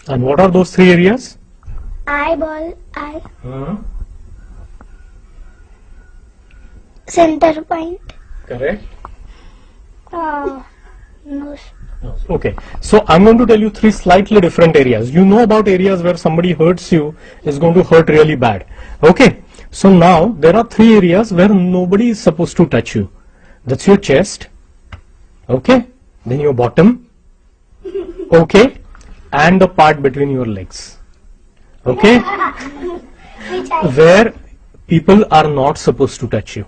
And what are those three areas? Eyeball, eye. Center point. Correct. Nose. Okay, so I'm going to tell you three slightly different areas. You know about areas where somebody hurts you is going to hurt really bad. Okay, so now there are three areas where nobody is supposed to touch you. That's your chest, okay, then your bottom, okay, and the part between your legs, okay, where people are not supposed to touch you.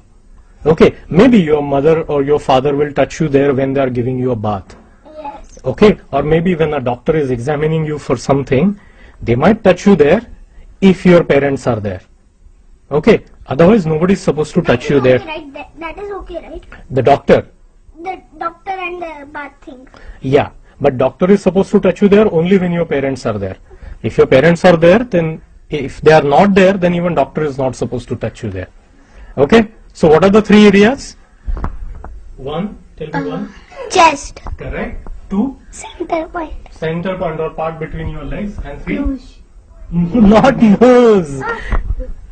Okay, maybe your mother or your father will touch you there when they are giving you a bath. Yes. Okay, or maybe when a doctor is examining you for something, they might touch you there if your parents are there. Okay, otherwise nobody is supposed to touch you there. Right? That is okay, right? The doctor, The doctor and the bath thing. yeah, but doctor is supposed to touch you there only when your parents are there. If your parents are there, then if they are not there, then even doctor is not supposed to touch you there. Okay, so what are the three areas? One, tell me one. Chest. Correct. Two, Center point. center point or part between your legs, and three, Nose. not nose,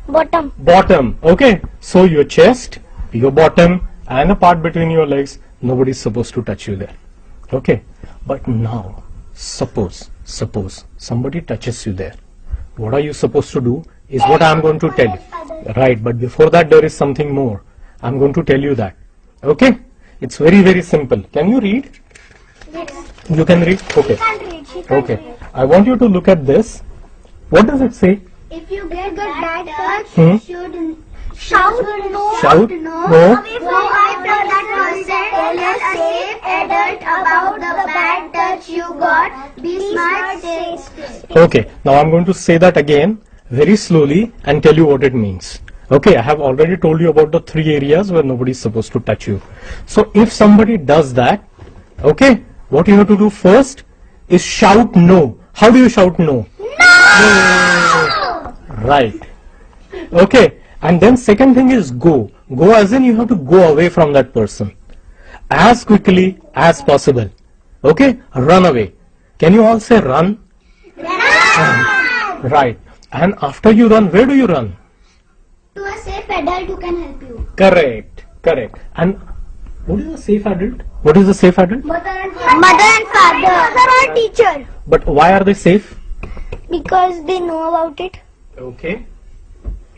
Bottom. bottom. Okay, so your chest, your bottom, and a part between your legs, nobody is supposed to touch you there. Okay, but now suppose somebody touches you there. What are you supposed to do is what I am going to tell you. Right, but before that there is something more. I am going to tell you that. Okay, it's very, very simple. Can you read? Yes. You can read? Okay. She can't read. She can't Okay, read. I want you to look at this. What does it say? If you get bad touch, Hmm? should shout no. Shout no. Go after that person. Tell a safe adult about the bad touch you got. Be smart, safe. Okay, now I'm going to say that again very slowly and tell you what it means. Okay, I have already told you about the three areas where nobody is supposed to touch you. So if somebody does that, okay, what you have to do first is shout no. How do you shout no? No! Right. Okay, and then second thing is go. Go as in you have to go away from that person as quickly as possible. Okay, run away. Can you all say run? Right. And after you run, where do you run? To a safe adult who can help you. Correct. Correct. And what is a safe adult? What is a safe adult? Mother and father. Mother and father. Mother or teacher. But why are they safe? Because they know about it. Okay.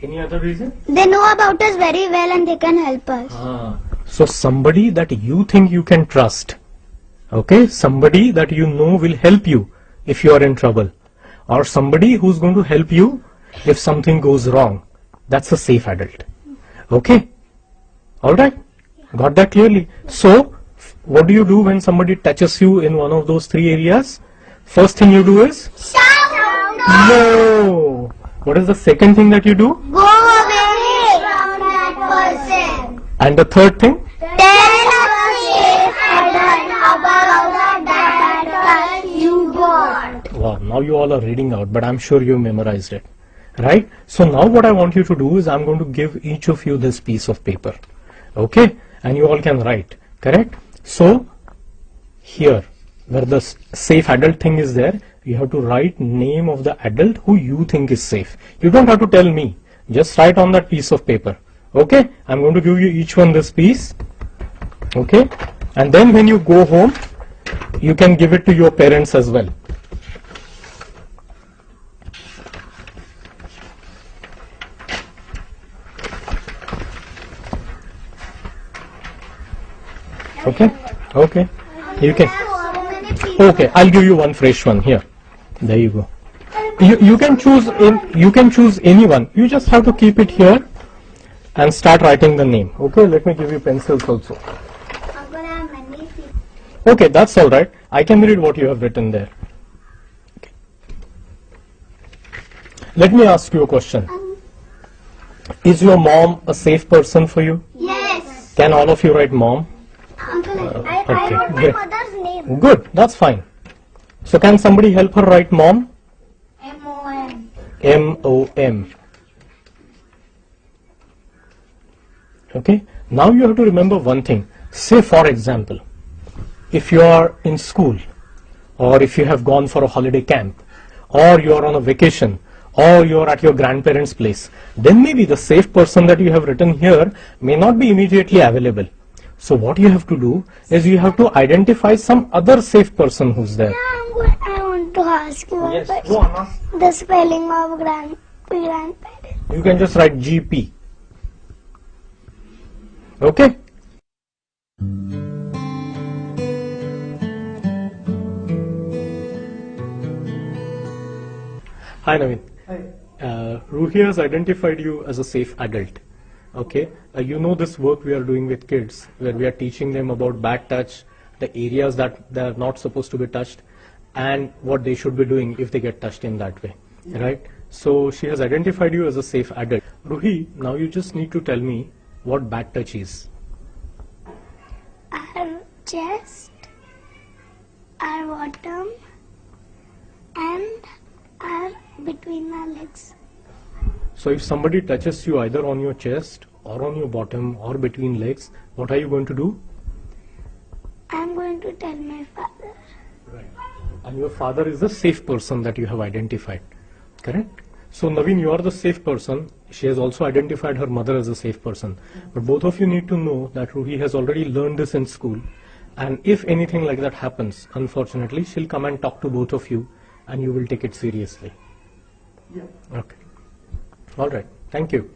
Any other reason? They know about us very well and they can help us. So somebody that you think you can trust, okay, somebody that you know will help you if you are in trouble, or somebody who's going to help you if something goes wrong, that's a safe adult. Okay, all right, got that clearly? So what do you do when somebody touches you in one of those three areas? First thing you do is Shout no. What is the second thing that you do? Go away from that person. And the third thing? Tell a safe adult about the bad touch you got. Wow, now you all are reading out, but I'm sure you memorized it. Right? So now what I want you to do is I'm going to give each of you this piece of paper. Okay? And you all can write. Correct? So, here, where the safe adult thing is there, you have to write name of the adult who you think is safe. You don't have to tell me. Just write on that piece of paper. Okay? I'm going to give you each one this piece. Okay? And then when you go home, you can give it to your parents as well. Okay? Okay. You can. Okay, I'll give you one fresh one here. There you go. You can choose anyone. You just have to keep it here and start writing the name. Okay, let me give you pencils also. Okay, that's all right. I can read what you have written there. Okay. Let me ask you a question. Is your mom a safe person for you? Yes. Can all of you write mom? Uncle, I okay, wrote my great. mother's name. Good, that's fine. So can somebody help her write mom? M-O-M. M-O-M. Okay, now you have to remember one thing. Say for example, if you are in school or if you have gone for a holiday camp or you're on a vacation, or you're at your grandparents' place, then maybe the safe person that you have written here may not be immediately available. So what you have to do is you have to identify some other safe person who's there. I want to ask you Yes, a go on. the spelling of grandparents. You can just write GP. Okay? Hi Naveen. Hi. Ruhi has identified you as a safe adult. Okay? You know this work we are doing with kids where we are teaching them about bad touch, the areas that they are not supposed to be touched, and what they should be doing if they get touched in that way. Right? So she has identified you as a safe adult. Ruhi, now you just need to tell me what bad touch is. Our chest, our bottom, and our between our legs. So if somebody touches you either on your chest or on your bottom or between legs, what are you going to do? I'm going to tell my father. Right. And your father is the safe person that you have identified. Correct? So Naveen, you are the safe person. She has also identified her mother as a safe person. But both of you need to know that Ruhi has already learned this in school. And if anything like that happens, unfortunately, she'll come and talk to both of you and you will take it seriously. Yeah. Okay. All right. Thank you.